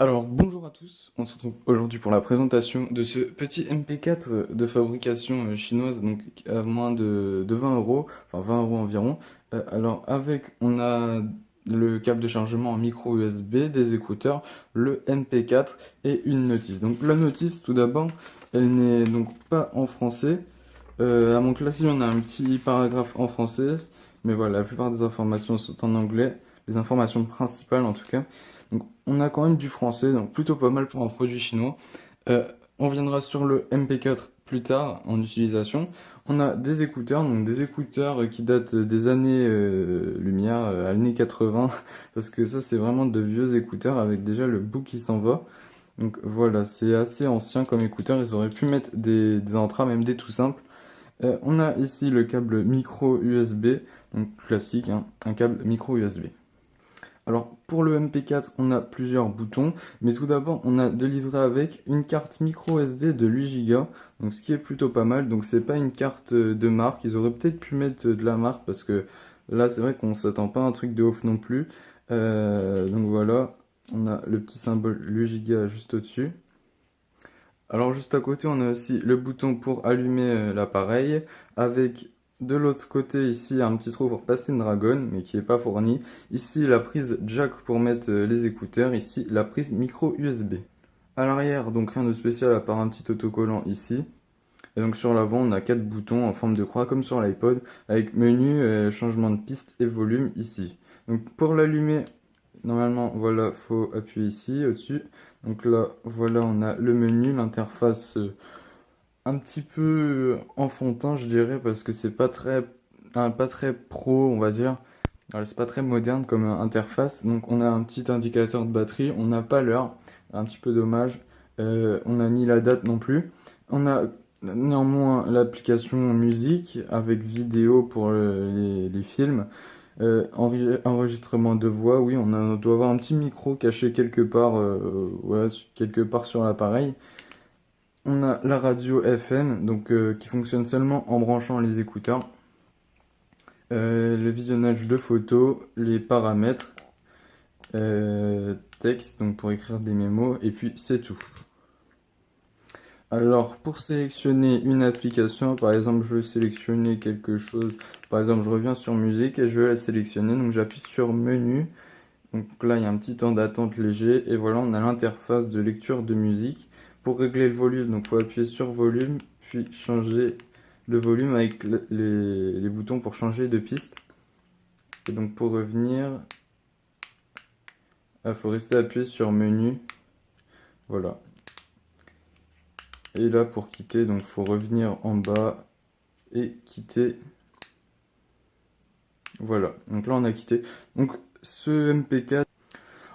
Alors bonjour à tous, on se retrouve aujourd'hui pour la présentation de ce petit MP4 de fabrication chinoise, donc à moins de 20 euros, enfin 20 euros environ. Alors on a le câble de chargement en micro USB, des écouteurs, le MP4 et une notice. Donc la notice tout d'abord, elle n'est donc pas en français. À mon classique on a un petit paragraphe en français, mais voilà, la plupart des informations sont en anglais, les informations principales en tout cas. Donc, on a quand même du français, donc plutôt pas mal pour un produit chinois. Euh, on viendra sur le MP4 plus tard en utilisation. On a des écouteurs, donc des écouteurs qui datent des années lumière, années 80, parce que ça c'est vraiment de vieux écouteurs avec déjà le bout qui s'en va. Donc voilà, c'est assez ancien comme écouteur, ils auraient pu mettre des entraves, même des tout simples. On a ici le câble micro USB, donc classique, hein, un câble micro USB. Alors pour le MP4, on a plusieurs boutons, mais tout d'abord, on a délivré avec une carte micro SD de 8 Go, donc ce qui est plutôt pas mal. Donc c'est pas une carte de marque, ils auraient peut-être pu mettre de la marque parce que là c'est vrai qu'on s'attend pas à un truc de ouf non plus. Donc voilà, on a le petit symbole 8 Go juste au-dessus. Alors juste à côté, on a aussi le bouton pour allumer l'appareil avec de l'autre côté ici un petit trou pour passer une dragonne mais qui n'est pas fourni. Ici la prise jack pour mettre les écouteurs, ici la prise micro USB. À l'arrière, donc rien de spécial à part un petit autocollant ici. Et donc sur l'avant, on a 4 boutons en forme de croix comme sur l'iPod avec menu, changement de piste et volume ici. Donc pour l'allumer, normalement, voilà, faut appuyer ici, au-dessus. Donc là, voilà, on a le menu, l'interface un petit peu enfantin, je dirais, parce que c'est pas très pro, on va dire. Alors, c'est pas très moderne comme interface. Donc on a un petit indicateur de batterie, on n'a pas l'heure, un petit peu dommage. On n'a ni la date non plus. On a néanmoins l'application musique avec vidéo pour les films. Enregistrement de voix, oui, doit avoir un petit micro caché quelque part, ouais, quelque part sur l'appareil. On a la radio FM, donc qui fonctionne seulement en branchant les écouteurs. Le visionnage de photos, les paramètres, texte, donc pour écrire des mémos, et puis c'est tout. Alors, pour sélectionner une application, par exemple, je veux sélectionner quelque chose. Par exemple, je reviens sur musique et je veux la sélectionner. Donc, j'appuie sur menu. Donc là, il y a un petit temps d'attente léger. Et voilà, on a l'interface de lecture de musique. Pour régler le volume, donc il faut appuyer sur volume, puis changer le volume avec les boutons pour changer de piste. Et donc, pour revenir, il faut rester appuyé sur menu. Voilà. Et là, pour quitter, donc faut revenir en bas et quitter. Voilà, donc là on a quitté. Donc ce MP4,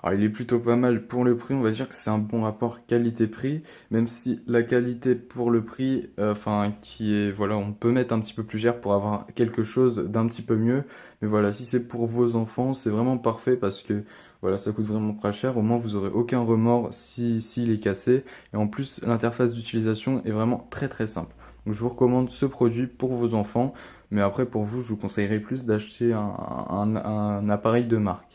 alors il est plutôt pas mal pour le prix, on va dire que c'est un bon rapport qualité-prix, même si la qualité pour le prix, enfin qui est, voilà, on peut mettre un petit peu plus cher pour avoir quelque chose d'un petit peu mieux, mais voilà, si c'est pour vos enfants, c'est vraiment parfait parce que voilà, ça coûte vraiment pas cher, au moins vous aurez aucun remords s'il est cassé, et en plus l'interface d'utilisation est vraiment très très simple. Donc je vous recommande ce produit pour vos enfants, mais après pour vous, je vous conseillerais plus d'acheter un appareil de marque.